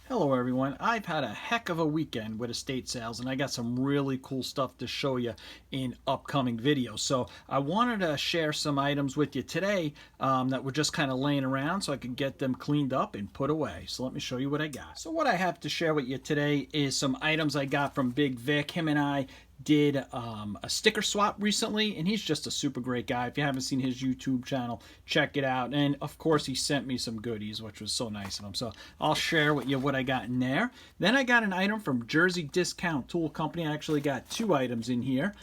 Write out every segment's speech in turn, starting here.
Hello everyone. I've had a heck of a weekend with estate sales and I got some really cool stuff to show you in upcoming videos. So I wanted to share some items with you today that were just kind of laying around so I could get them cleaned up and put away. So let me show you what I got. So what I have to share with you today is some items I got from Big Vic. Him and I did a sticker swap recently, and he's just a super great guy. If you haven't seen his YouTube channel, check it out. And of course, he sent me some goodies, which was so nice of him. So I'll share with you what I got in there. Then I got an item from JDTCo Tool Company. I actually got two items in here,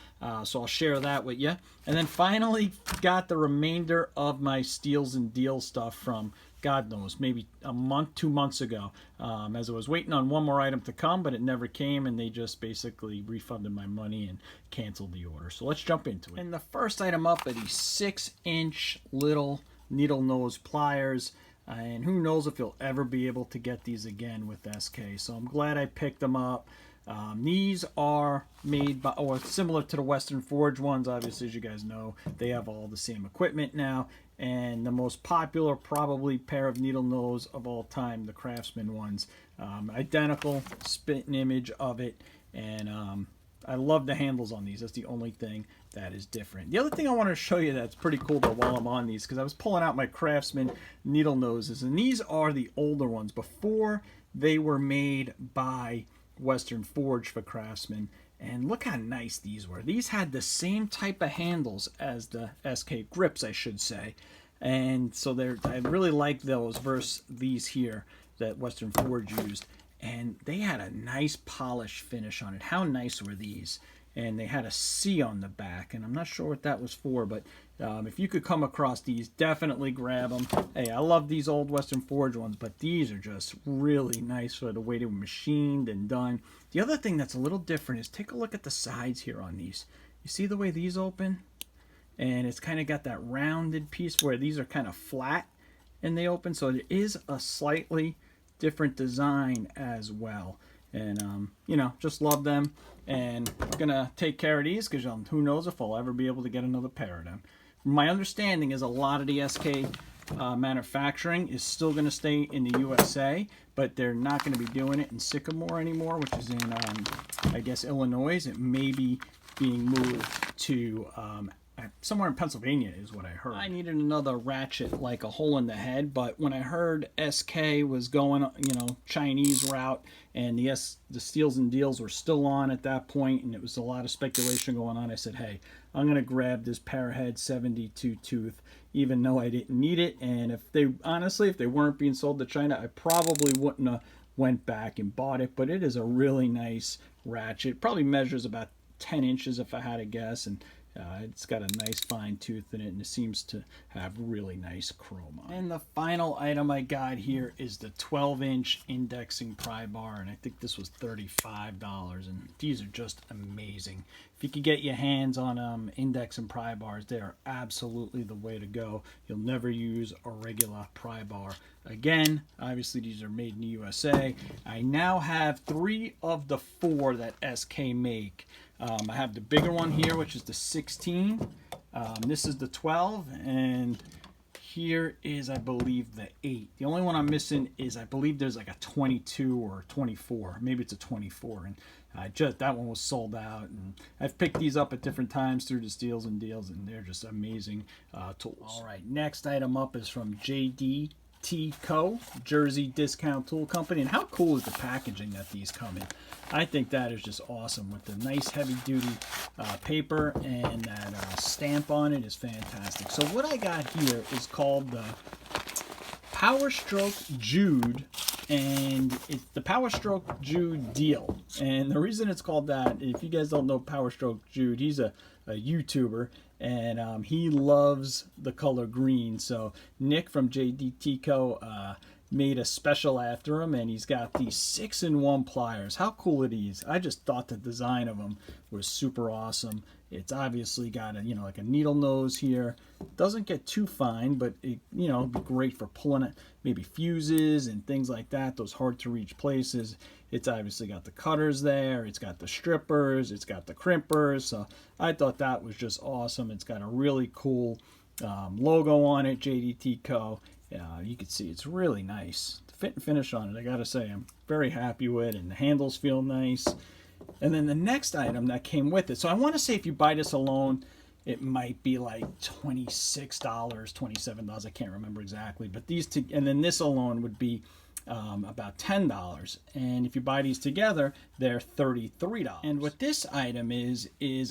so I'll share that with you. And then finally got the remainder of my steals and deals stuff from God knows, maybe a month, 2 months ago, as I was waiting on one more item to come, but it never came, and they just basically refunded my money and canceled the order. So let's jump into it. And the first item up are these 6-inch little needle nose pliers, and who knows if you'll ever be able to get these again with SK. So I'm glad I picked them up. These are made by, or similar to the Western Forge ones. Obviously, as you guys know, they have all the same equipment now. And the most popular, probably, pair of needle nose of all time, the Craftsman ones. Identical spitting image of it. And I love the handles on these. That's the only thing that is different. The other thing I want to show you that's pretty cool though while I'm on these, because I was pulling out my Craftsman needle noses, and these are the older ones before they were made by Western Forge for Craftsman. And look how nice these were. These had the same type of handles as the SK grips, I should say. And so I really like those versus these here that Western Forge used. And they had a nice polished finish on it. How nice were these? And they had a C on the back, and I'm not sure what that was for, but if you could come across these, definitely grab them. Hey, I love these old Western Forge ones, but these are just really nice for the way they were machined and done. The other thing that's a little different is take a look at the sides here on these. You see the way these open? And it's kind of got that rounded piece where these are kind of flat and they open, so it is a slightly different design as well. And you know, just love them, and I'm gonna take care of these because who knows if I'll ever be able to get another pair of them. My understanding is a lot of the SK manufacturing is still going to stay in the USA, but they're not going to be doing it in Sycamore anymore, which is in I guess Illinois. It may be being moved to somewhere in Pennsylvania is what I heard. I needed another ratchet, like a hole in the head, but when I heard SK was going, you know, Chinese route, and the steals and deals were still on at that point, and it was a lot of speculation going on, I said, hey, I'm going to grab this Parahead 72 tooth, even though I didn't need it. And if they, honestly, if they weren't being sold to China, I probably wouldn't have went back and bought it, but it is a really nice ratchet. It probably measures about 10 inches if I had to guess, and it's got a nice fine tooth in it, and it seems to have really nice chrome on it. And the final item I got here is the 12-inch indexing pry bar, and I think this was $35, and these are just amazing. If you could get your hands on index and pry bars, they are absolutely the way to go. You'll never use a regular pry bar again. Obviously, these are made in the USA. I now have 3 of the 4 that SK make. I have the bigger one here, which is the 16. This is the 12, and here is, I believe, the 8. The only one I'm missing is, I believe there's like a 22 or 24. Maybe it's a 24, and that one was sold out. And I've picked these up at different times through the steals and deals, and they're just amazing tools. All right, next item up is from JDTCo, JDTCo Tool Company. And how cool is the packaging that these come in? I think that is just awesome, with the nice heavy-duty paper, and that stamp on it is fantastic. So what I got here is called the Power Stroke Jude, and it's the Power Stroke Jude deal. And the reason it's called that, if you guys don't know Power Stroke Jude, he's a YouTuber, and he loves the color green. So Nick from JDTCo made a special after him, and he's got these 6-in-1 pliers. How cool are these? I just thought the design of them was super awesome. It's obviously got a, you know, like a needle nose here. Doesn't get too fine, but it, you know, it'd be great for pulling it, maybe fuses and things like that, those hard to reach places. It's obviously got the cutters there, it's got the strippers, it's got the crimpers. So I thought that was just awesome. It's got a really cool logo on it, JDTCo. You can see it's really nice. The fit and finish on it, I gotta say. I'm very happy with it, and the handles feel nice. And then the next item that came with it, so I want to say if you buy this alone, it might be like $26, $27. I can't remember exactly, but these two, and then this alone would be about $10. And if you buy these together, they're $33. And what this item is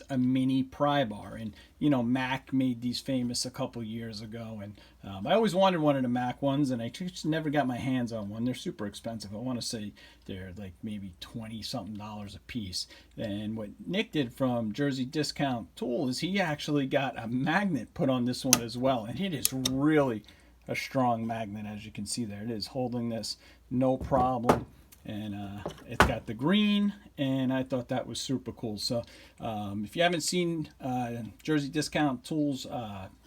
a mini pry bar. And you know, Mac made these famous a couple years ago, and I always wanted one of the Mac ones, and I just never got my hands on one. They're super expensive. I want to say they're like maybe $20-something a piece. And what Nick did from JDTCo is he actually got a magnet put on this one as well, and it is really a strong magnet. As you can see there, it is holding this no problem, and it's got the green, and I thought that was super cool. So if you haven't seen JDTCo's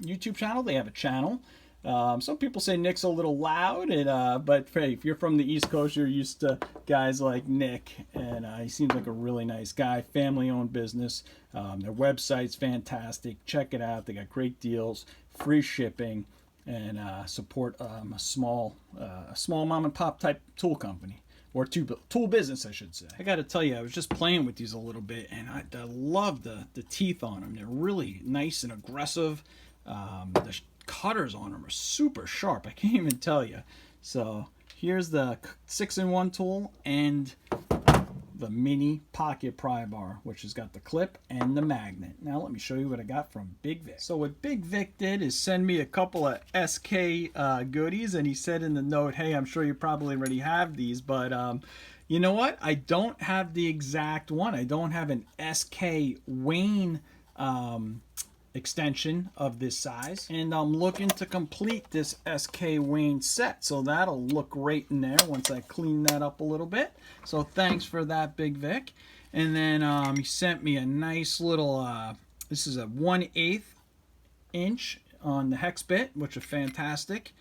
YouTube channel, they have a channel. Some people say Nick's a little loud, and but hey, if you're from the East Coast, you're used to guys like Nick, and he seems like a really nice guy. Family-owned business. Their website's fantastic. Check it out. They got great deals, free shipping, and support a small mom and pop type tool company, or tool business, I should say. I got to tell you, I was just playing with these a little bit, and I love the teeth on them. They're really nice and aggressive. The cutters on them are super sharp. I can't even tell you. So here's the 6-in-1 tool and the mini pocket pry bar, which has got the clip and the magnet. Now let me show you what I got from Big Vic. So what Big Vic did is send me a couple of SK goodies, and he said in the note, hey, I'm sure you probably already have these, but you know what? I don't have the exact one. I don't have an SK Wayne extension of this size, and I'm looking to complete this SK Wayne set, so that'll look great in there once I clean that up a little bit. So thanks for that, Big Vic. And then he sent me a nice little this is a 1/8 inch on the hex bit, which is fantastic.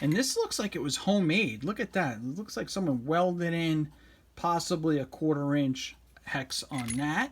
And this looks like it was homemade. Look at that. It looks like someone welded in possibly a 1/4 inch hex on that.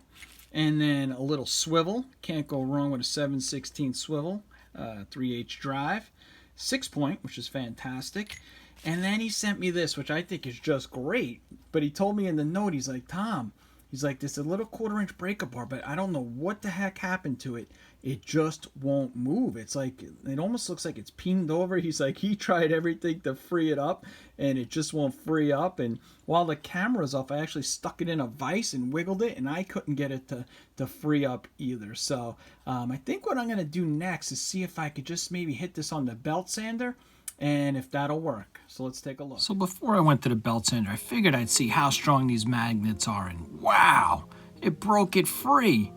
And then a little swivel. Can't go wrong with a 7/16 swivel. 3H drive. 6-point, which is fantastic. And then he sent me this, which I think is just great. But he told me in the note, he's like, Tom, he's like, this is a little 1/4 inch breaker bar, but I don't know what the heck happened to it. It just won't move. It's like, it almost looks like it's peened over. He's like, he tried everything to free it up, and it just won't free up. And while the camera's off, I actually stuck it in a vise and wiggled it, and I couldn't get it to free up either. So I think what I'm going to do next is see if I could just maybe hit this on the belt sander, and if that'll work. So let's take a look. So before I went to the belt sander, I figured I'd see how strong these magnets are, and wow, it broke it free.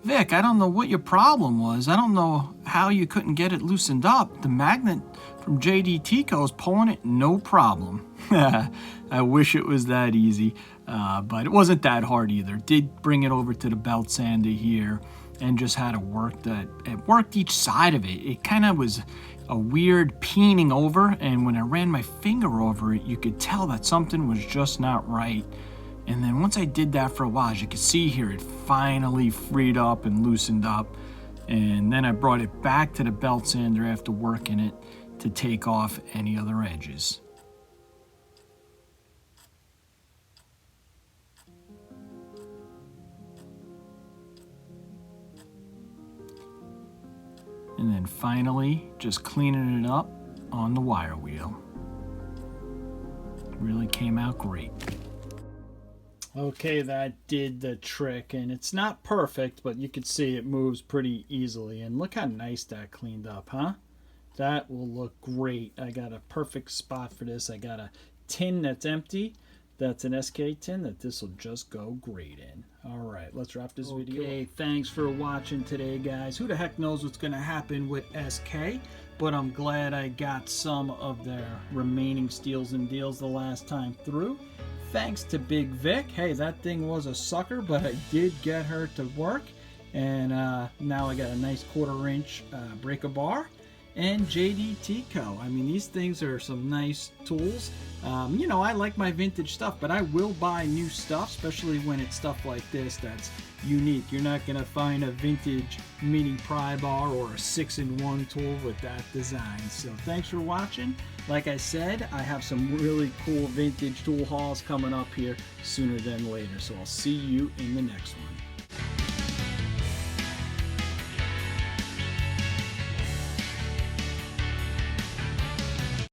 Vic, I don't know what your problem was. I don't know how you couldn't get it loosened up. The magnet from JDTCo is pulling it no problem. I wish it was that easy, but it wasn't that hard either. Did bring it over to the belt sander here and just had to work that. It worked each side of it. It kind of was a weird peening over, and when I ran my finger over it, you could tell that something was just not right. And then once I did that for a while, as you can see here, it finally freed up and loosened up. And then I brought it back to the belt sander after working it to take off any other edges. And then finally, just cleaning it up on the wire wheel. Really came out great. Okay, that did the trick, and it's not perfect, but you can see it moves pretty easily. And look how nice that cleaned up, huh? That will look great. I got a perfect spot for this. I got a tin that's empty. That's an SK tin that this will just go great in. All right, let's wrap this video. Okay, thanks for watching today, guys. Who the heck knows what's going to happen with SK? But I'm glad I got some of their remaining steals and deals the last time through. Thanks to Big Vic. Hey, that thing was a sucker, but I did get her to work. And now I got a nice 1/4 inch breaker bar. And JDTCo. I mean, these things are some nice tools. You know, I like my vintage stuff, but I will buy new stuff, especially when it's stuff like this that's unique. You're not going to find a vintage mini pry bar or a 6-in-1 tool with that design. So thanks for watching, Like I said, I have some really cool vintage tool hauls coming up here sooner than later. So I'll see you in the next one.